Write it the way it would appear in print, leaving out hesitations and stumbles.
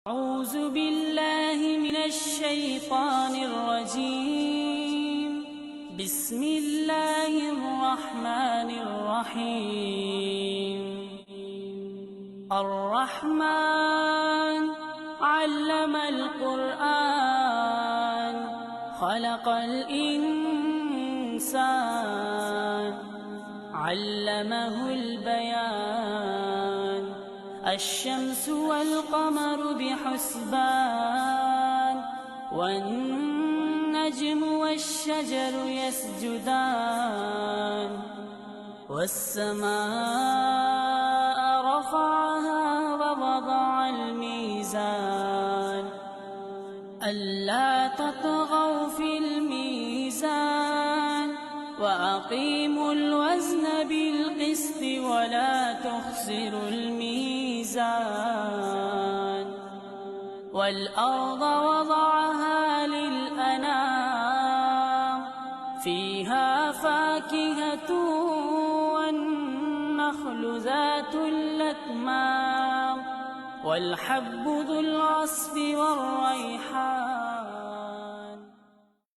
أعوذ بالله من الشيطان الرجيم. بسم الله الرحمن الرحيم. الرحمن علم القرآن خلق الإنسان علمه البيان. الشمس والقمر بحسبان والنجم والشجر يسجدان. والسماء رفعها ووضع الميزان ألا تطغوا في الميزان وأقيموا الوزن بالقسط ولا تخسروا الميزان. والأرض وضعها للأنام فيها فاكهة والنخل ذات الأكمام والحب ذو العصف والريحان.